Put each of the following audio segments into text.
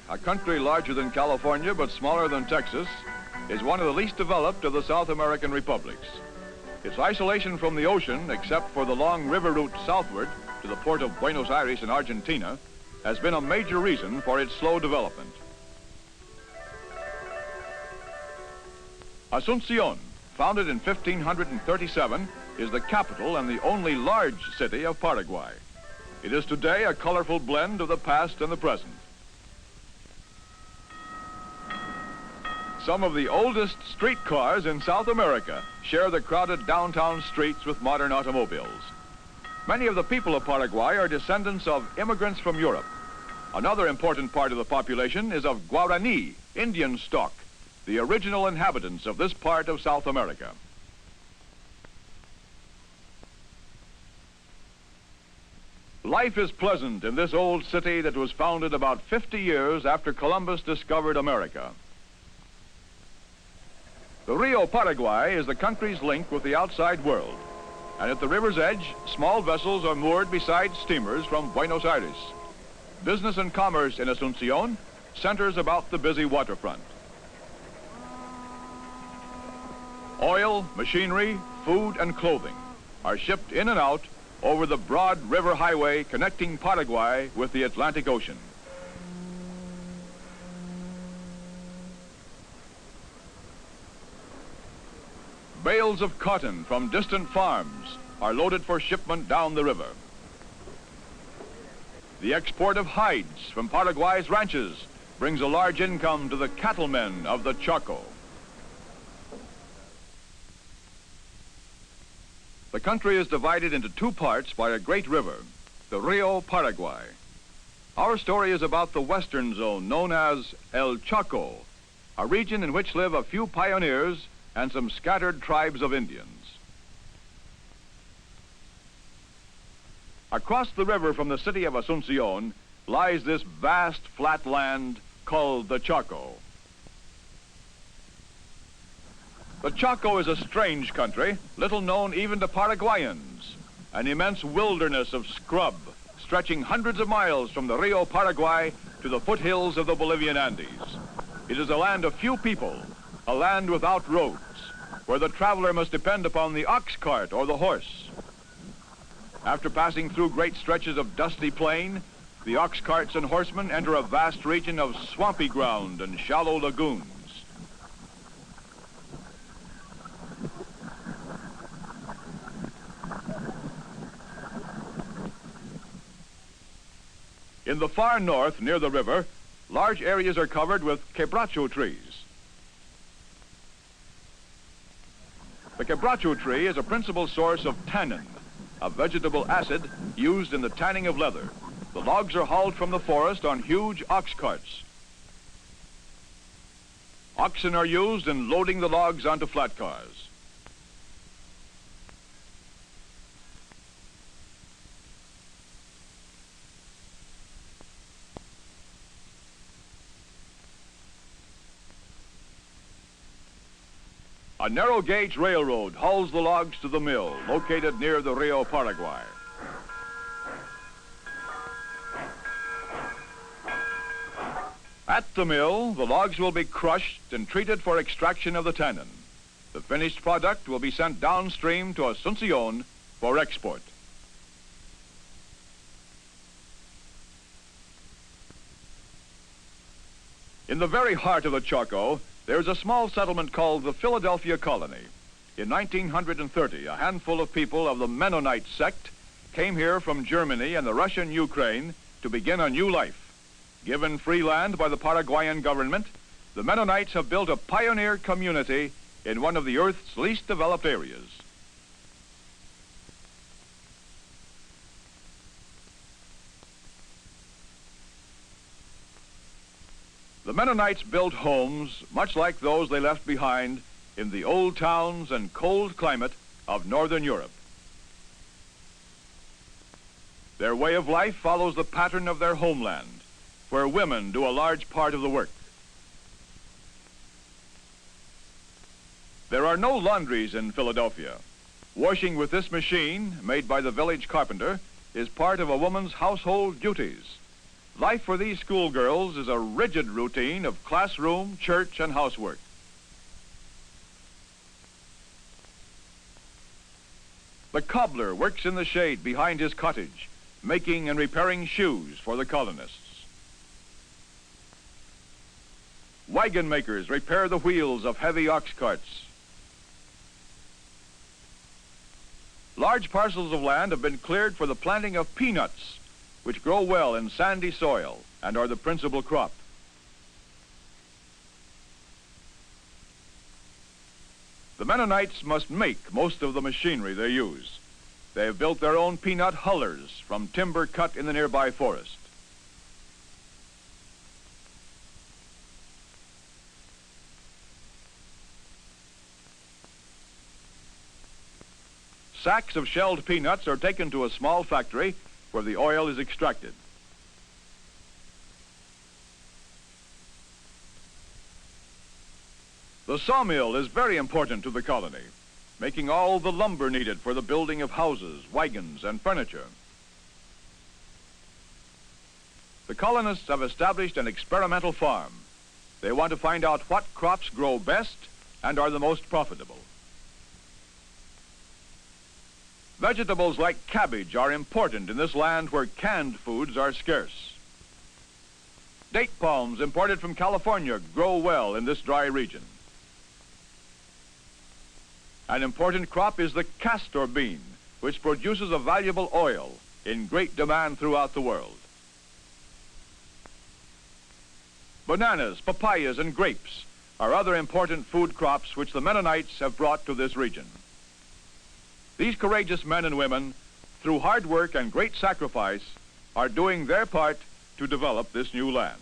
a country larger than California but smaller than Texas, is one of the least developed of the South American republics. Its isolation from the ocean, except for the long river route southward to the port of Buenos Aires in Argentina, has been a major reason for its slow development. Asunción, founded in 1537, is the capital and the only large city of Paraguay. It is today a colorful blend of the past and the present. Some of the oldest streetcars in South America share the crowded downtown streets with modern automobiles. Many of the people of Paraguay are descendants of immigrants from Europe. Another important part of the population is of Guarani, Indian stock, the original inhabitants of this part of South America. Life is pleasant in this old city that was founded about 50 years after Columbus discovered America. The Rio Paraguay is the country's link with the outside world, and at the river's edge, small vessels are moored beside steamers from Buenos Aires. Business and commerce in Asunción centers about the busy waterfront. Oil, machinery, food, and clothing are shipped in and out over the broad river highway connecting Paraguay with the Atlantic Ocean. Bales of cotton from distant farms are loaded for shipment down the river. The export of hides from Paraguay's ranches brings a large income to the cattlemen of the Chaco. The country is divided into two parts by a great river, the Rio Paraguay. Our story is about the western zone known as El Chaco, a region in which live a few pioneers and some scattered tribes of Indians. Across the river from the city of Asunción lies this vast flat land called the Chaco. The Chaco is a strange country, little known even to Paraguayans, an immense wilderness of scrub stretching hundreds of miles from the Rio Paraguay to the foothills of the Bolivian Andes. It is a land of few people, a land without roads, where the traveler must depend upon the ox cart or the horse. After passing through great stretches of dusty plain, the ox carts and horsemen enter a vast region of swampy ground and shallow lagoons. In the far north, near the river, large areas are covered with quebracho trees. The quebracho tree is a principal source of tannin, a vegetable acid used in the tanning of leather. The logs are hauled from the forest on huge ox carts. Oxen are used in loading the logs onto flat cars. A narrow gauge railroad hauls the logs to the mill located near the Rio Paraguay. At the mill, the logs will be crushed and treated for extraction of the tannin. The finished product will be sent downstream to Asunción for export. In the very heart of the Chaco, there is a small settlement called the Philadelphia colony. In 1930, a handful of people of the Mennonite sect came here from Germany and the Russian Ukraine to begin a new life. Given free land by the Paraguayan government, the Mennonites have built a pioneer community in one of the Earth's least developed areas. The Mennonites built homes much like those they left behind in the old towns and cold climate of Northern Europe. Their way of life follows the pattern of their homeland, where women do a large part of the work. There are no laundries in Philadelphia. Washing with this machine, made by the village carpenter, is part of a woman's household duties. Life for these schoolgirls is a rigid routine of classroom, church, and housework. The cobbler works in the shade behind his cottage, making and repairing shoes for the colonists. Wagon makers repair the wheels of heavy ox carts. Large parcels of land have been cleared for the planting of peanuts, which grow well in sandy soil and are the principal crop. The Mennonites must make most of the machinery they use. They have built their own peanut hullers from timber cut in the nearby forest. Sacks of shelled peanuts are taken to a small factory where the oil is extracted. The sawmill is very important to the colony, making all the lumber needed for the building of houses, wagons, and furniture. The colonists have established an experimental farm. They want to find out what crops grow best and are the most profitable. Vegetables like cabbage are important in this land where canned foods are scarce. Date palms imported from California grow well in this dry region. An important crop is the castor bean, which produces a valuable oil in great demand throughout the world. Bananas, papayas, and grapes are other important food crops which the Mennonites have brought to this region. These courageous men and women, through hard work and great sacrifice, are doing their part to develop this new land.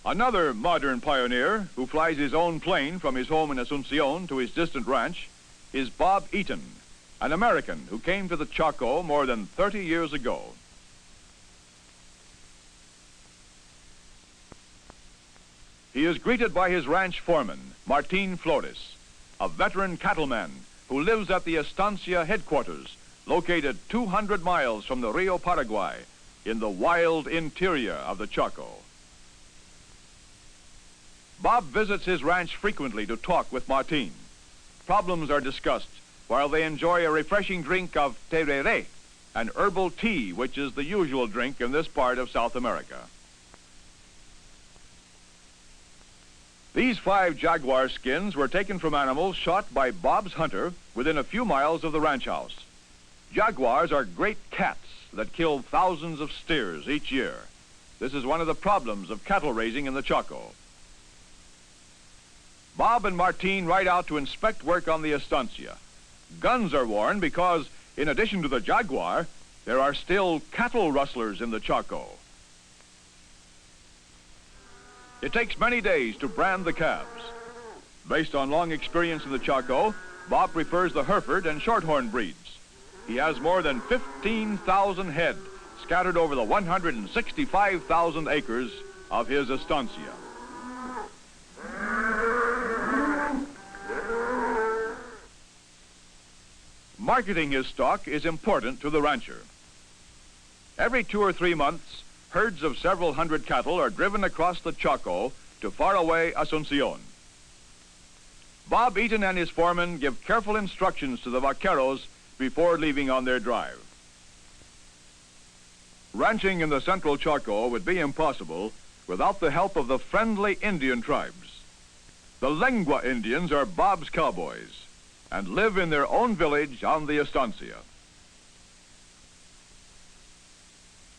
Another modern pioneer who flies his own plane from his home in Asunción to his distant ranch is Bob Eaton, an American who came to the Chaco more than 30 years ago. He is greeted by his ranch foreman, Martin Flores, a veteran cattleman who lives at the Estancia headquarters, located 200 miles from the Rio Paraguay in the wild interior of the Chaco. Bob visits his ranch frequently to talk with Martin. Problems are discussed while they enjoy a refreshing drink of tereré, an herbal tea which is the usual drink in this part of South America. These 5 jaguar skins were taken from animals shot by Bob's hunter within a few miles of the ranch house. Jaguars are great cats that kill thousands of steers each year. This is one of the problems of cattle raising in the Chaco. Bob and Martin ride out to inspect work on the Estancia. Guns are worn because, in addition to the jaguar, there are still cattle rustlers in the Chaco. It takes many days to brand the calves. Based on long experience in the Chaco, Bob prefers the Hereford and Shorthorn breeds. He has more than 15,000 head scattered over the 165,000 acres of his Estancia. Marketing his stock is important to the rancher. Every 2 or 3 months, herds of several hundred cattle are driven across the Chaco to faraway Asunción. Bob Eaton and his foreman give careful instructions to the vaqueros before leaving on their drive. Ranching in the central Chaco would be impossible without the help of the friendly Indian tribes. The Ligua Indians are Bob's cowboys and live in their own village on the Estancia.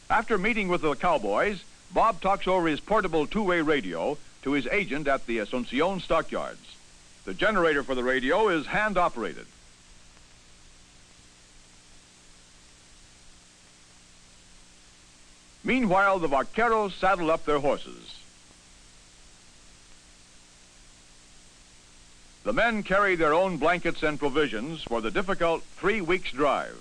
After meeting with the cowboys, Bob talks over his portable two-way radio to his agent at the Asunción stockyards. The generator for the radio is hand-operated. Meanwhile, the vaqueros saddle up their horses. The men carry their own blankets and provisions for the difficult 3 weeks' drive.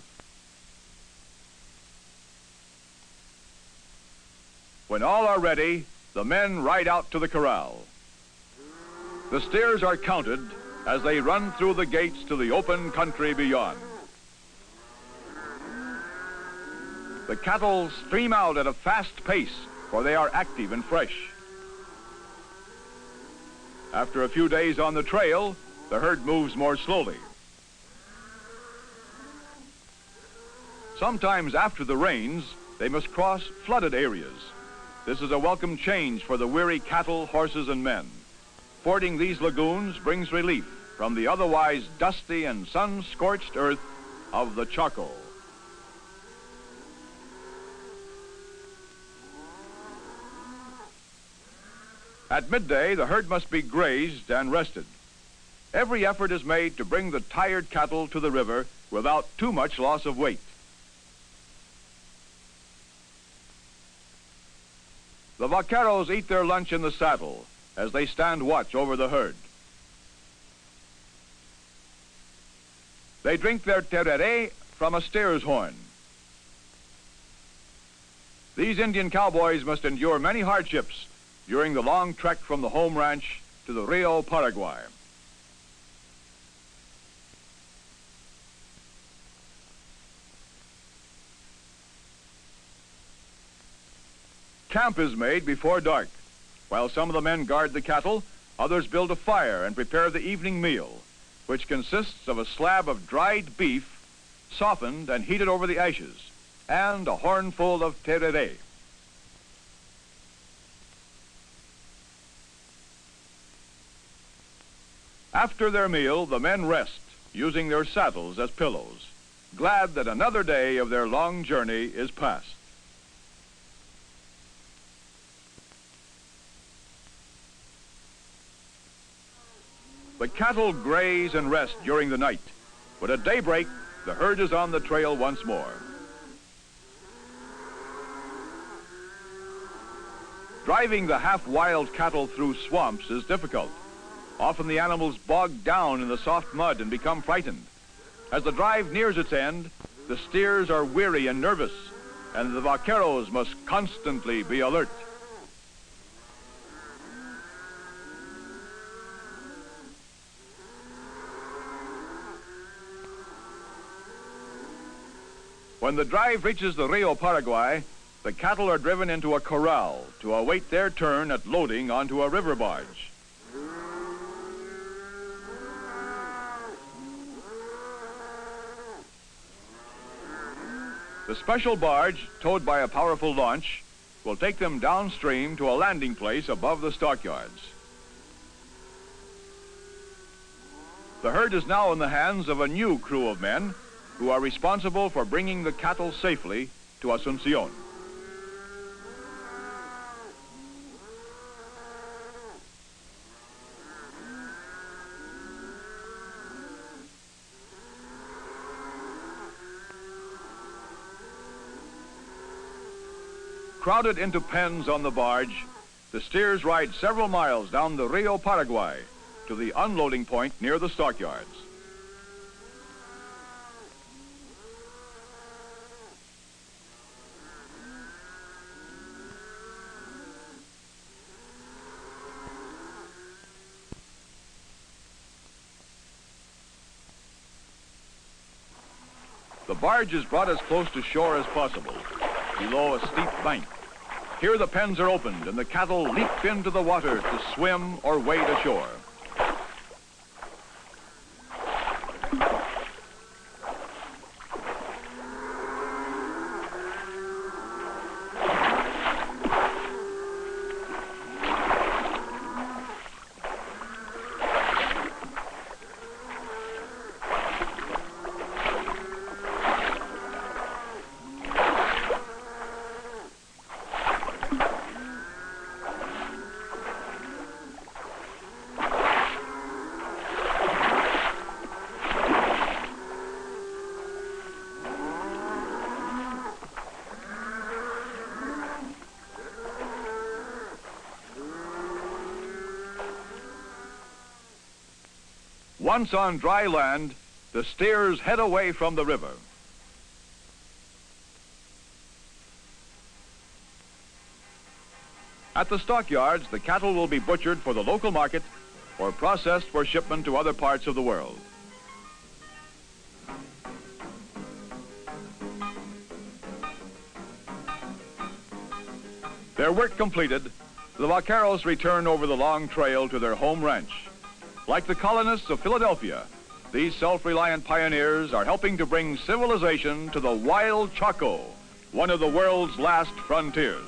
When all are ready, the men ride out to the corral. The steers are counted as they run through the gates to the open country beyond. The cattle stream out at a fast pace, for they are active and fresh. After a few days on the trail, the herd moves more slowly. Sometimes after the rains, they must cross flooded areas. This is a welcome change for the weary cattle, horses, and men. Fording these lagoons brings relief from the otherwise dusty and sun-scorched earth of the Chaco. At midday, the herd must be grazed and rested. Every effort is made to bring the tired cattle to the river without too much loss of weight. The vaqueros eat their lunch in the saddle as they stand watch over the herd. They drink their tereré from a steer's horn. These Indian cowboys must endure many hardships during the long trek from the home ranch to the Rio Paraguay. Camp is made before dark. While some of the men guard the cattle, others build a fire and prepare the evening meal, which consists of a slab of dried beef, softened and heated over the ashes, and a hornful of tereré. After their meal, the men rest, using their saddles as pillows, glad that another day of their long journey is past. The cattle graze and rest during the night, but at daybreak, the herd is on the trail once more. Driving the half-wild cattle through swamps is difficult. Often the animals bog down in the soft mud and become frightened. As the drive nears its end, the steers are weary and nervous, and the vaqueros must constantly be alert. When the drive reaches the Rio Paraguay, the cattle are driven into a corral to await their turn at loading onto a river barge. The special barge, towed by a powerful launch, will take them downstream to a landing place above the stockyards. The herd is now in the hands of a new crew of men who are responsible for bringing the cattle safely to Asunción. Crowded into pens on the barge, the steers ride several miles down the Rio Paraguay to the unloading point near the stockyards. The barge is brought as close to shore as possible, below a steep bank. Here the pens are opened and the cattle leap into the water to swim or wade ashore. Once on dry land, the steers head away from the river. At the stockyards, the cattle will be butchered for the local market or processed for shipment to other parts of the world. Their work completed, the vaqueros return over the long trail to their home ranch. Like the colonists of Philadelphia, these self-reliant pioneers are helping to bring civilization to the wild Chaco, one of the world's last frontiers.